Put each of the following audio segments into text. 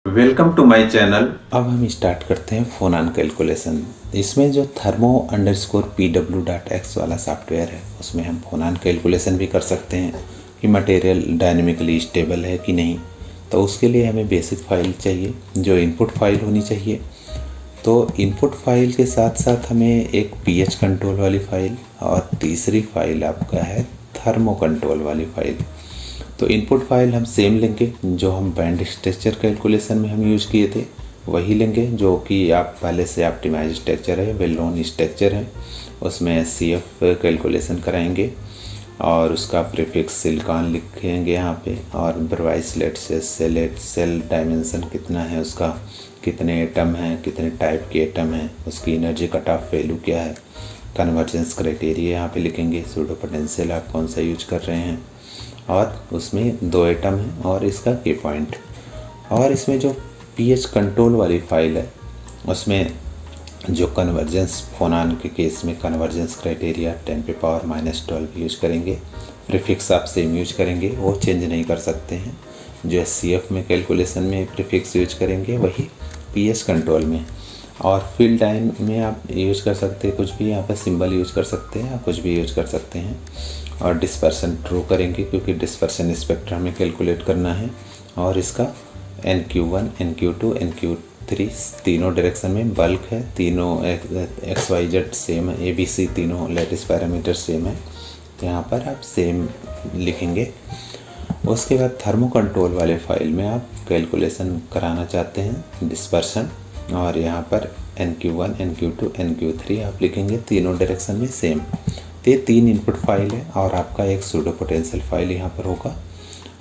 Welcome to my channel. अब हम start करते हैं फोनान कैलकुलेशन। इसमें जो thermo_pw.x वाला सॉफ्टवेयर है उसमें हम फोनान कैलकुलेशन भी कर सकते हैं कि मटेरियल डायनेमिकली स्टेबल है कि नहीं। तो उसके लिए हमें बेसिक फाइल चाहिए जो इनपुट फाइल होनी चाहिए। तो इनपुट फाइल के साथ साथ हमें एक pH कंट्रोल वाली फाइल और तीसरी फाइल आपका है थर्मो कंट्रोल वाली फाइल। तो इनपुट फाइल हम सेम लेंगे जो हम बैंड स्ट्रक्चर कैलकुलेशन में हम यूज़ किए थे, वही लेंगे जो कि आप पहले से ऑप्टिमाइज स्ट्रक्चर है, वेल नोन स्ट्रक्चर है। उसमें CF कैलकुलेशन कराएंगे और उसका प्रीफिक्स सिलिकॉन लिखेंगे यहाँ पे, और ब्रवाइस लेट से सेल डायमेंशन कितना है, उसका कितने एटम हैं, कितने टाइप के एटम हैं, उसकी एनर्जी कट ऑफ वैल्यू क्या है, कन्वर्जेंस क्राइटेरिया यहाँ पे लिखेंगे, सूडो पोटेंशियल आप कौन सा यूज कर रहे हैं, और उसमें 2 एटम है और इसका के पॉइंट। और इसमें जो pH कंट्रोल वाली फाइल है उसमें जो कन्वर्जेंस फोनान के केस में कन्वर्जेंस क्राइटेरिया 10⁻⁻12 यूज करेंगे। प्रीफिक्स आप सेम यूज करेंगे, वो चेंज नहीं कर सकते हैं। जो CF में कैलकुलेशन में प्रीफिक्स यूज करेंगे वही pH कंट्रोल में। और फील्ड लाइन में आप यूज कर सकते हैं कुछ भी, यहाँ पर सिंबल यूज कर सकते हैं, आप कुछ भी यूज कर सकते हैं। और डिस्पर्सन ट्रू करेंगे क्योंकि डिस्पर्सन स्पेक्ट्रम में कैलकुलेट करना है। और इसका NQ1 NQ2 NQ3 तीनों डायरेक्शन में बल्क है, तीनों XYZ सेम है, ABC तीनों लैटिस पैरामीटर सेम है, तो यहाँ पर आप सेम लिखेंगे। उसके बाद थर्मो कंट्रोल वाले फाइल में आप कैलकुलेशन कराना चाहते हैं डिस्पर्सन, और यहाँ पर NQ1 NQ2 NQ3 आप लिखेंगे, तीनों डायरेक्शन में सेम। तो ये 3 इनपुट फाइल है और आपका एक सूडो पोटेंशियल फाइल यहाँ पर होगा,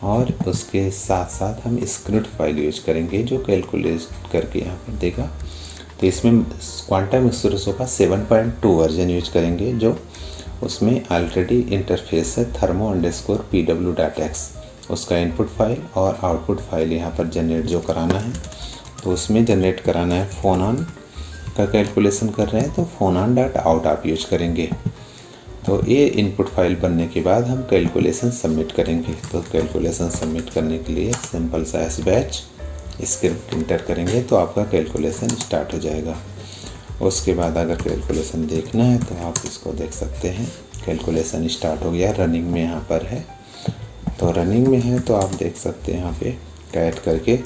और उसके साथ साथ हम स्क्रिप्ट फाइल यूज करेंगे जो कैलकुलेट करके यहाँ पर देगा। तो इसमें क्वांटम एक्सप्रेसो का 7.2 वर्जन यूज करेंगे, जो उसमें ऑलरेडी इंटरफेस है thermo_pw.x, उसका इनपुट फाइल और आउटपुट फाइल यहाँ पर जनरेट जो कराना है, तो उसमें जनरेट कराना है फोनान का कैलकुलेशन कर रहे हैं तो fonan.out आप यूज करेंगे। तो ये इनपुट फाइल बनने के बाद हम कैलकुलेशन सबमिट करेंगे। तो कैलकुलेशन सबमिट करने के लिए सिंपल सा बैच स्क्रिप्ट इंटर करेंगे तो आपका कैलकुलेशन स्टार्ट हो जाएगा। उसके बाद अगर कैलकुलेशन देखना है तो आप इसको देख सकते हैं, कैलकुलेशन स्टार्ट हो गया, रनिंग में यहाँ पर है। तो रनिंग में है तो आप देख सकते हैं यहाँ पे कैट करके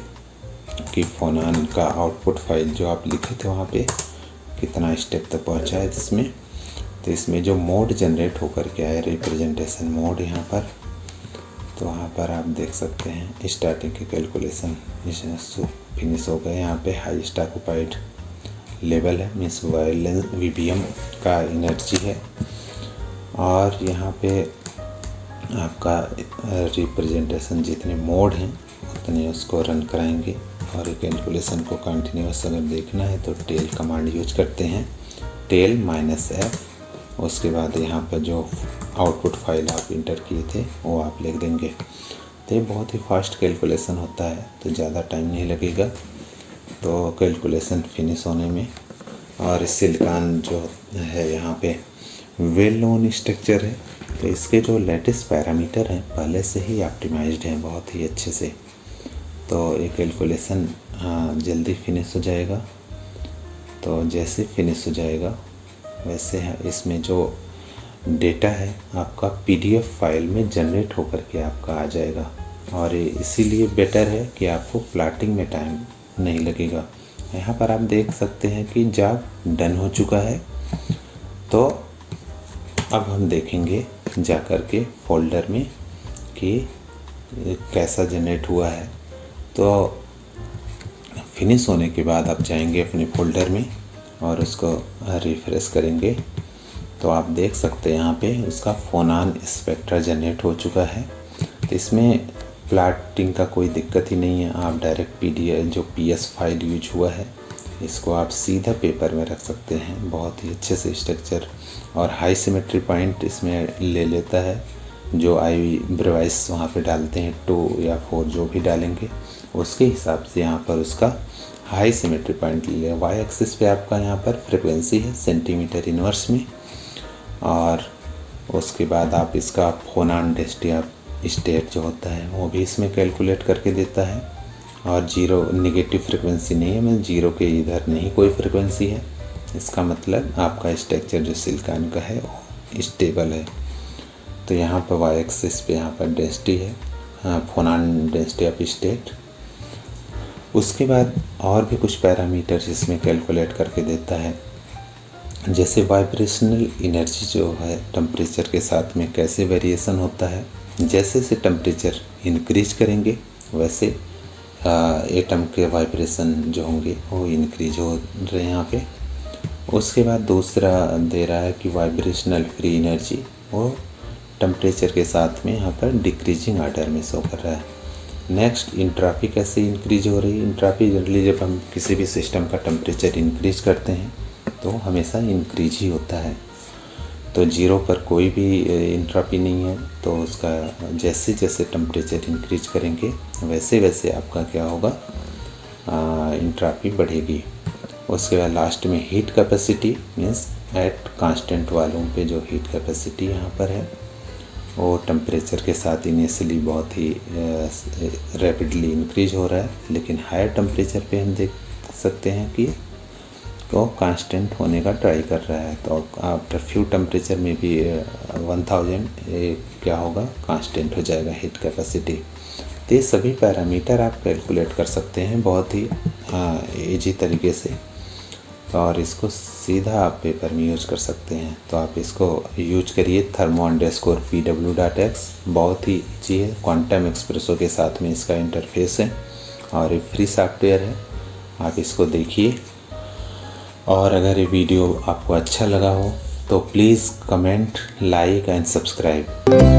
कि फोनान का आउटपुट फाइल जो आप लिखे थे वहाँ पे कितना स्टेप तक पहुँचा है इसमें। तो इसमें जो मोड जनरेट होकर के आया रिप्रेजेंटेशन मोड यहाँ पर, तो वहाँ पर आप देख सकते हैं स्टार्टिंग के कैलकुलेशन फिनिश हो गए। यहाँ पे हाईएस्ट ऑक्युपाइड लेवल है, मीन्स VBM का एनर्जी है, और यहाँ पे आपका रिप्रेजेंटेशन जितने मोड हैं उतने उसको रन कराएंगे। और कैलकुलेशन को कंटिन्यूस अगर देखना है तो टेल कमांड यूज करते हैं, टेल -F। उसके बाद यहाँ पर जो आउटपुट फाइल आप इंटर किए थे वो आप लिख देंगे। तो ये बहुत ही फास्ट कैलकुलेशन होता है, तो ज़्यादा टाइम नहीं लगेगा तो कैलकुलेशन फिनिश होने में। और सिलिकॉन जो है यहाँ पे वेल नोन स्ट्रक्चर है, तो इसके जो लेटेस्ट पैरामीटर हैं पहले से ही ऑप्टिमाइज्ड हैं बहुत ही अच्छे से, तो ये कैलकुलेशन जल्दी फिनिश हो जाएगा। तो जैसे फिनिश हो जाएगा वैसे है इसमें जो डेटा है आपका PDF फाइल में जनरेट होकर के आपका आ जाएगा। और ये इसीलिए बेटर है कि आपको प्लॉटिंग में टाइम नहीं लगेगा। यहाँ पर आप देख सकते हैं कि जॉब डन हो चुका है। तो अब हम देखेंगे जा कर के फोल्डर में कि कैसा जनरेट हुआ है। तो फिनिश होने के बाद आप जाएंगे अपने फोल्डर में और उसको रिफ्रेश करेंगे तो आप देख सकते हैं यहाँ पे उसका फोनान स्पेक्ट्रा जनरेट हो चुका है। तो इसमें प्लॉटिंग का कोई दिक्कत ही नहीं है, आप डायरेक्ट PDF जो PS फाइल यूज हुआ है इसको आप सीधा पेपर में रख सकते हैं, बहुत ही अच्छे से स्ट्रक्चर और हाई सिमेट्री पॉइंट इसमें ले लेता है। जो ब्रवाइस वहाँ पे डालते हैं 2 या 4 जो भी डालेंगे उसके हिसाब से यहाँ पर उसका हाई सिमेट्री पॉइंट ले लिया। वाई एक्सिस पे आपका यहाँ पर फ्रिक्वेंसी है सेंटीमीटर इनवर्स में, और उसके बाद आप इसका फोनान डेस्टिया स्टेट जो होता है वो भी इसमें कैलकुलेट करके देता है। और जीरो नेगेटिव फ्रिक्वेंसी नहीं है, मतलब जीरो के इधर नहीं कोई फ्रिक्वेंसी है। इसका मतलब आपका स्ट्रक्चर जो सिलिकॉन का है वो स्टेबल है। तो यहाँ पर वाई एक्सिस पे यहाँ पर डेंसिटी है, फोनान डेंसिटी ऑफ स्टेट। उसके बाद और भी कुछ पैरामीटर्स इसमें कैलकुलेट करके देता है, जैसे वाइब्रेशनल एनर्जी जो है टेम्परेचर के साथ में कैसे वेरिएशन होता है। जैसे जैसे टेम्परेचर इंक्रीज करेंगे वैसे एटम के वाइब्रेशन जो होंगे वो इंक्रीज हो रहे हैं यहाँ पे। उसके बाद दूसरा दे रहा है कि वाइब्रेशनल फ्री एनर्जी वो टेम्परेचर के साथ में यहाँ पर डिक्रीजिंग ऑर्डर में शो कर रहा है। नेक्स्ट, इंट्रापी कैसे इंक्रीज हो रही है। इंट्रापी जनरली जब हम किसी भी सिस्टम का टेम्परेचर इंक्रीज करते हैं तो हमेशा इंक्रीज ही होता है। तो जीरो पर कोई भी इंट्रापी नहीं है, तो उसका जैसे जैसे टेम्परेचर इंक्रीज करेंगे वैसे वैसे आपका क्या होगा, इंट्रापी बढ़ेगी। उसके बाद लास्ट में heat capacity means at constant volume पे जो हीट कैपेसिटी यहाँ पर है वो टेम्परेचर के साथ इनिशियली बहुत ही रैपिडली इंक्रीज हो रहा है, लेकिन हायर टेम्परेचर पे हम देख सकते हैं कि वो कांस्टेंट होने का ट्राई कर रहा है। तो आफ्टर फ्यू टेम्परेचर में भी 1000 क्या होगा, कांस्टेंट हो जाएगा हीट कैपेसिटी। तो ये सभी पैरामीटर आप कैलकुलेट कर सकते हैं बहुत ही इजी तरीके से, और इसको सीधा आप पेपर में यूज कर सकते हैं। तो आप इसको यूज करिए, thermo_pw.x बहुत ही ईजी है, क्वांटम एक्सप्रेसो के साथ में इसका इंटरफेस है और ये फ्री सॉफ्टवेयर है। आप इसको देखिए, और अगर ये वीडियो आपको अच्छा लगा हो तो please comment, like and subscribe.